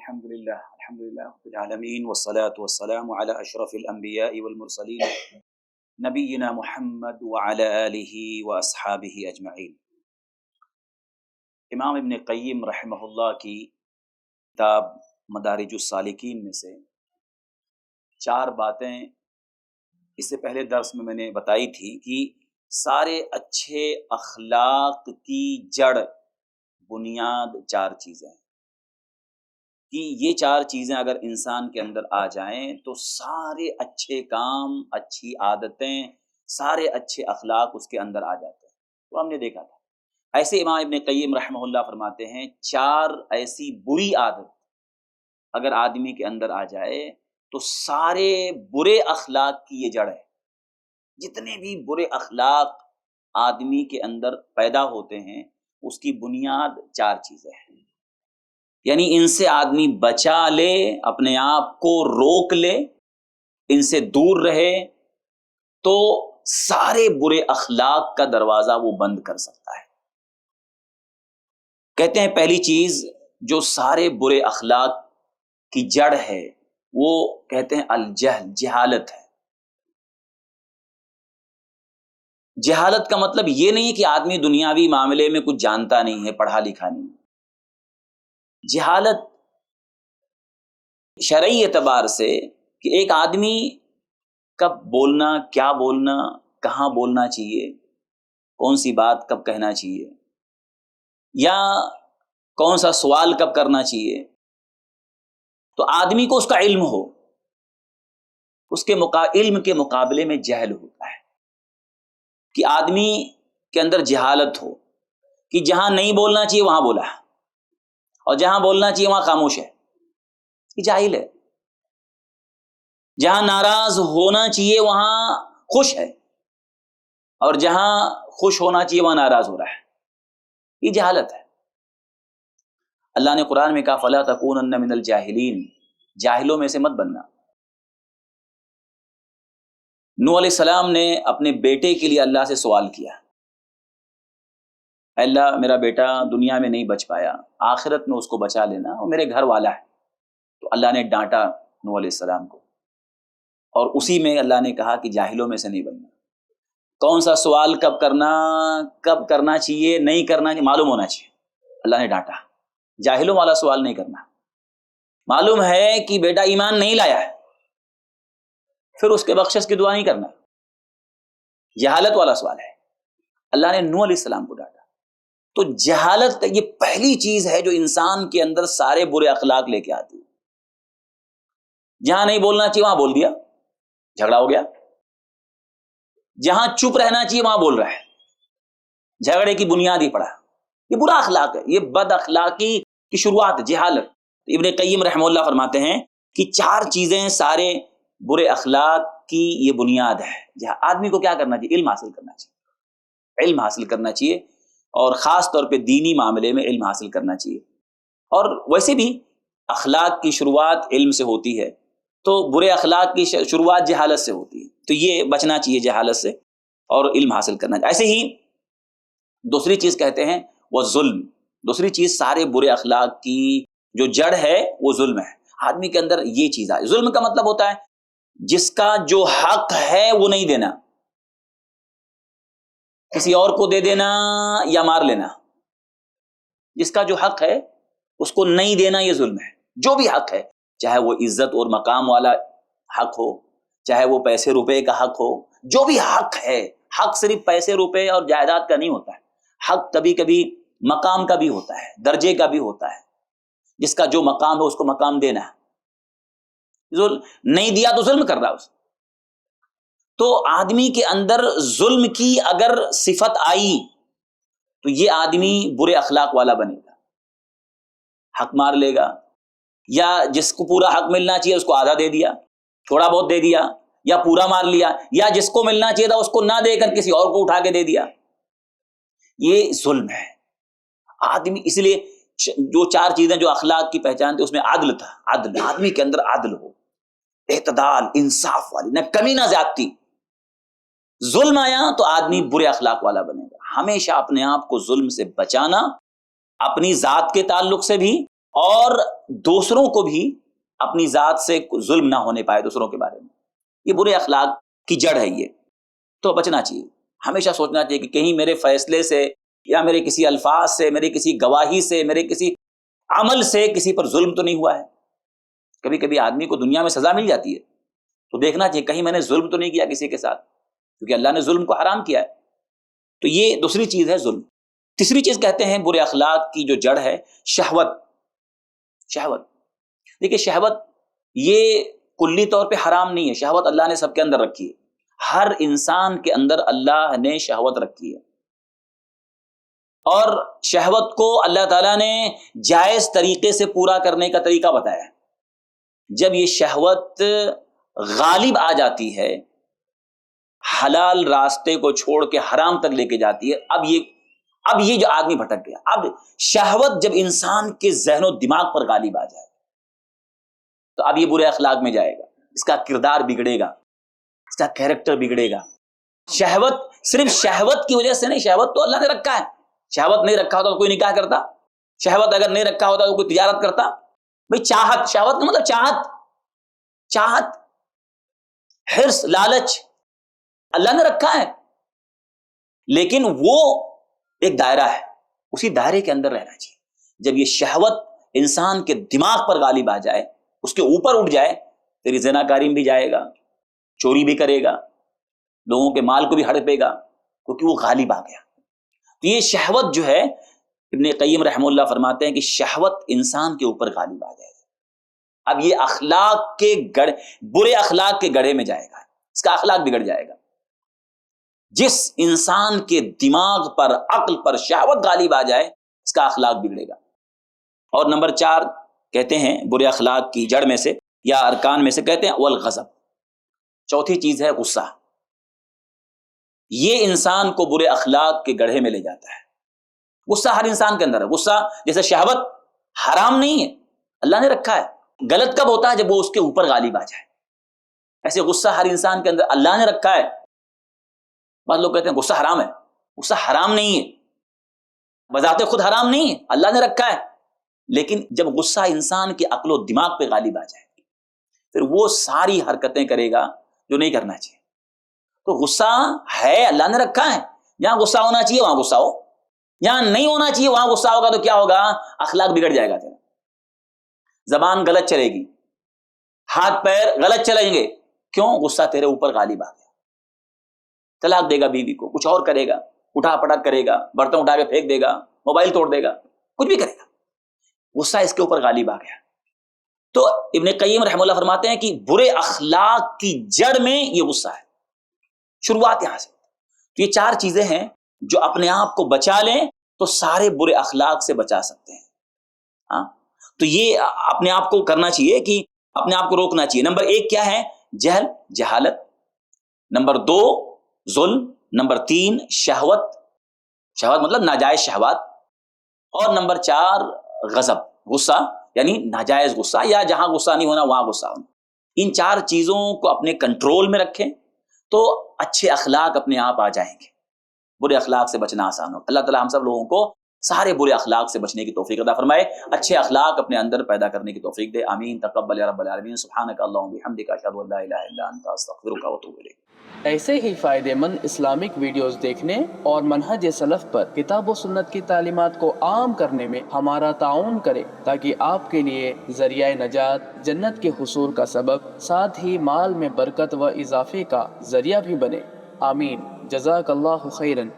الحمدللہ رب العالمین والصلاة والسلام علی اشرف الانبیاء والمرسلین نبینا محمد وعلی آلہ واصحابہ اجمعین۔ امام ابن قیم رحمہ اللہ کی کتاب مدارج السالکین میں سے 4 باتیں اس سے پہلے درس میں نے بتائی تھی کہ سارے اچھے اخلاق کی جڑ بنیاد 4 چیزیں ہیں کہ یہ 4 چیزیں اگر انسان کے اندر آ جائیں تو سارے اچھے کام، اچھی عادتیں، سارے اچھے اخلاق اس کے اندر آ جاتے ہیں۔ تو ہم نے دیکھا تھا ایسے امام ابن قیم رحمہ اللہ فرماتے ہیں 4 ایسی بری عادت اگر آدمی کے اندر آ جائے تو سارے برے اخلاق کی یہ جڑ ہے۔ جتنے بھی برے اخلاق آدمی کے اندر پیدا ہوتے ہیں اس کی بنیاد 4 چیزیں ہیں، یعنی ان سے آدمی بچا لے، اپنے آپ کو روک لے، ان سے دور رہے تو سارے برے اخلاق کا دروازہ وہ بند کر سکتا ہے۔ کہتے ہیں پہلی چیز جو سارے برے اخلاق کی جڑ ہے وہ کہتے ہیں الجہل، جہالت ہے۔ جہالت کا مطلب یہ نہیں کہ آدمی دنیاوی معاملے میں کچھ جانتا نہیں ہے، پڑھا لکھا نہیں ہے۔ جہالت شرعی اعتبار سے کہ ایک آدمی کب بولنا، کیا بولنا، کہاں بولنا چاہیے، کون سی بات کب کہنا چاہیے، یا کون سا سوال کب کرنا چاہیے، تو آدمی کو اس کا علم ہو، اس کے علم کے مقابلے میں جہل ہوتا ہے کہ آدمی کے اندر جہالت ہو کہ جہاں نہیں بولنا چاہیے وہاں بولا ہے اور جہاں بولنا چاہیے وہاں خاموش ہے، یہ جاہل ہے۔ جہاں ناراض ہونا چاہیے وہاں خوش ہے اور جہاں خوش ہونا چاہیے وہاں ناراض ہو رہا ہے، یہ جہالت ہے۔ اللہ نے قرآن میں کہا فَلَا تَكُونَنَّ مِنَ الْجَاهِلِينَ، جاہلوں میں سے مت بننا۔ نوح علیہ السلام نے اپنے بیٹے کے لیے اللہ سے سوال کیا، اے اللہ میرا بیٹا دنیا میں نہیں بچ پایا، آخرت میں اس کو بچا لینا، اور میرے گھر والا ہے۔ تو اللہ نے ڈانٹا نوح علیہ السلام کو، اور اسی میں اللہ نے کہا کہ جاہلوں میں سے نہیں بننا۔ کون سا سوال کب کرنا، کب کرنا چاہیے، نہیں کرنا چاہیے، معلوم ہونا چاہیے۔ اللہ نے ڈانٹا، جاہلوں والا سوال نہیں کرنا۔ معلوم ہے کہ بیٹا ایمان نہیں لایا ہے، پھر اس کے بخشش کی دعا نہیں کرنا، جہالت والا سوال ہے۔ اللہ نے نوح علیہ السلام کو ڈانٹا۔ تو جہالت یہ پہلی چیز ہے جو انسان کے اندر سارے برے اخلاق لے کے آتی ہے۔ جہاں نہیں بولنا چاہیے وہاں بول دیا، جھگڑا ہو گیا۔ جہاں چپ رہنا چاہیے وہاں بول رہا ہے، جھگڑے کی بنیاد ہی پڑا۔ یہ برا اخلاق ہے، یہ بد اخلاقی کی شروعات ہے، جہالت۔ ابن قیم رحمہ اللہ فرماتے ہیں کہ 4 چیزیں سارے برے اخلاق کی یہ بنیاد ہے۔ جہاں آدمی کو کیا کرنا چاہیے؟ علم حاصل کرنا چاہیے، علم حاصل کرنا چاہیے، اور خاص طور پہ دینی معاملے میں علم حاصل کرنا چاہیے۔ اور ویسے بھی اخلاق کی شروعات علم سے ہوتی ہے، تو برے اخلاق کی شروعات جہالت سے ہوتی ہے، تو یہ بچنا چاہیے جہالت سے اور علم حاصل کرنا چاہیے۔ ایسے ہی دوسری چیز کہتے ہیں وہ ظلم۔ دوسری چیز سارے برے اخلاق کی جو جڑ ہے وہ ظلم ہے۔ آدمی کے اندر یہ چیز آئے۔ ظلم کا مطلب ہوتا ہے جس کا جو حق ہے وہ نہیں دینا، کسی اور کو دے دینا یا مار لینا۔ جس کا جو حق ہے اس کو نہیں دینا، یہ ظلم ہے۔ جو بھی حق ہے، چاہے وہ عزت اور مقام والا حق ہو، چاہے وہ پیسے روپے کا حق ہو، جو بھی حق ہے، حق صرف پیسے روپے اور جائیداد کا نہیں ہوتا ہے، حق کبھی کبھی مقام کا بھی ہوتا ہے، درجے کا بھی ہوتا ہے۔ جس کا جو مقام ہے اس کو مقام دینا ہے۔ نہیں دیا تو ظلم کر رہا ہے اس۔ تو آدمی کے اندر ظلم کی اگر صفت آئی تو یہ آدمی برے اخلاق والا بنے گا، حق مار لے گا، یا جس کو پورا حق ملنا چاہیے اس کو آدھا دے دیا، تھوڑا بہت دے دیا، یا پورا مار لیا، یا جس کو ملنا چاہیے تھا اس کو نہ دے کر کسی اور کو اٹھا کے دے دیا، یہ ظلم ہے۔ آدمی اس لیے جو 4 چیزیں جو اخلاق کی پہچان تھی اس میں عدل تھا۔ عدل، آدمی کے اندر عدل ہو، اعتدال، انصاف والی، نہ کمی نہ زیادتی۔ ظلم آیا تو آدمی برے اخلاق والا بنے گا۔ ہمیشہ اپنے آپ کو ظلم سے بچانا، اپنی ذات کے تعلق سے بھی اور دوسروں کو بھی اپنی ذات سے ظلم نہ ہونے پائے دوسروں کے بارے میں. یہ برے اخلاق کی جڑ ہے. یہ تو بچنا چاہیے. ہمیشہ سوچنا چاہیے کہ کہیں میرے فیصلے سے یا میرے کسی الفاظ سے، میرے کسی گواہی سے، میرے کسی عمل سے کسی پر ظلم تو نہیں ہوا ہے. کبھی کبھی آدمی کو دنیا میں سزا مل جاتی ہے تو دیکھنا چاہیے کہیں میں نے ظلم تو نہیں کیا کسی کے ساتھ، کیونکہ اللہ نے ظلم کو حرام کیا ہے. تو یہ دوسری چیز ہے ظلم. تیسری چیز کہتے ہیں برے اخلاق کی جو جڑ ہے شہوت. شہوت دیکھیے، شہوت یہ کلی طور پہ حرام نہیں ہے. شہوت اللہ نے سب کے اندر رکھی ہے. ہر انسان کے اندر اللہ نے شہوت رکھی ہے، اور شہوت کو اللہ تعالیٰ نے جائز طریقے سے پورا کرنے کا طریقہ بتایا ہے. جب یہ شہوت غالب آ جاتی ہے، حلال راستے کو چھوڑ کے حرام تک لے کے جاتی ہے، اب یہ جو آدمی بھٹک گیا. اب شہوت جب انسان کے ذہن و دماغ پر غالب آ جائے تو اب یہ برے اخلاق میں جائے گا. اس کا کردار بگڑے گا، اس کا کیریکٹر بگڑے گا. شہوت صرف شہوت کی وجہ سے نہیں، شہوت تو اللہ نے رکھا ہے. شہوت نہیں رکھا ہوتا تو کوئی نکاح کرتا. شہوت اگر نہیں رکھا ہوتا تو کوئی تجارت کرتا. بھئی چاہت، شہوت کا مطلب چاہت، حرص، لالچ اللہ نے رکھا ہے، لیکن وہ ایک دائرہ ہے، اسی دائرے کے اندر رہنا چاہیے. جب یہ شہوت انسان کے دماغ پر غالب آ جائے، اس کے اوپر اٹھ جائے، تیری زناکاری میں بھی جائے گا، چوری بھی کرے گا، لوگوں کے مال کو بھی ہڑپے گا، کیونکہ وہ غالب آ گیا. تو یہ شہوت جو ہے، ابن قیم رحمہ اللہ فرماتے ہیں کہ شہوت انسان کے اوپر غالب آ جائے گا. اب یہ اخلاق کے برے اخلاق کے گڑھے میں جائے گا، اس کا اخلاق بگڑ جائے گا. جس انسان کے دماغ پر، عقل پر شہوت غالب آ جائے، اس کا اخلاق بگڑے گا. اور نمبر 4 کہتے ہیں برے اخلاق کی جڑ میں سے یا ارکان میں سے کہتے ہیں والغضب. چوتھی چیز ہے غصہ. یہ انسان کو برے اخلاق کے گڑھے میں لے جاتا ہے. غصہ ہر انسان کے اندر ہے. غصہ جیسے شہوت حرام نہیں ہے، اللہ نے رکھا ہے. غلط کب ہوتا ہے؟ جب وہ اس کے اوپر غالب آ جائے. ایسے غصہ ہر انسان کے اندر اللہ نے رکھا ہے. بعض لوگ کہتے ہیں غصہ حرام ہے. غصہ حرام نہیں ہے، بذات خود حرام نہیں ہے، اللہ نے رکھا ہے. لیکن جب غصہ انسان کے عقل و دماغ پہ غالب آ جائے پھر وہ ساری حرکتیں کرے گا جو نہیں کرنا چاہیے. تو غصہ ہے، اللہ نے رکھا ہے. جہاں غصہ ہونا چاہیے وہاں غصہ ہو، جہاں نہیں ہونا چاہیے وہاں غصہ ہوگا تو کیا ہوگا؟ اخلاق بگڑ جائے گا تیرا. زبان غلط چلے گی، ہاتھ پیر غلط چلیں گے. کیوں؟ غصہ تیرے اوپر غالب آ گیا. طلاق دے گا بیوی کو، کچھ اور کرے گا، اٹھا پٹک کرے گا، برتن اٹھا کے پھینک دے گا، موبائل توڑ دے گا، کچھ بھی کرے گا. غصہ اس کے اوپر غالب آ گیا. تو ابن قیم رحمہ اللہ فرماتے ہیں کہ برے اخلاق کی جڑ میں یہ غصہ ہے. شروعات یہاں سے. تو یہ 4 چیزیں ہیں جو اپنے آپ کو بچا لیں تو سارے برے اخلاق سے بچا سکتے ہیں. ہاں، تو یہ اپنے آپ کو کرنا چاہیے کہ اپنے آپ کو روکنا چاہیے. نمبر 1 کیا ہے؟ جہالت. نمبر 2 ظلم. نمبر 3 شہوت مطلب ناجائز شہوات. اور نمبر 4 غضب، غصہ یعنی ناجائز غصہ، یا جہاں غصہ نہیں ہونا وہاں غصہ ہونا. ان 4 چیزوں کو اپنے کنٹرول میں رکھیں تو اچھے اخلاق اپنے آپ آ جائیں گے. برے اخلاق سے بچنا آسان ہو. اللہ تعالی ہم سب لوگوں کو سارے برے اخلاق سے بچنے کی توفیق عطا فرمائے، اچھے اخلاق اپنے اندر پیدا کرنے کی توفیق دے. آمین. تقبل یا رب العالمین. سبحانک اللہم وبحمدک، اشہد ان لا الہ الا انت، استغفرک واتوب الیک. ایسے ہی فائدہ مند اسلامک ویڈیوز دیکھنے اور منہج سلف پر کتاب و سنت کی تعلیمات کو عام کرنے میں ہمارا تعاون کریں، تاکہ آپ کے لیے ذریعہ نجات، جنت کے حصول کا سبب، ساتھ ہی مال میں برکت و اضافے کا ذریعہ بھی بنے. آمین. جزاک اللہ خیرن.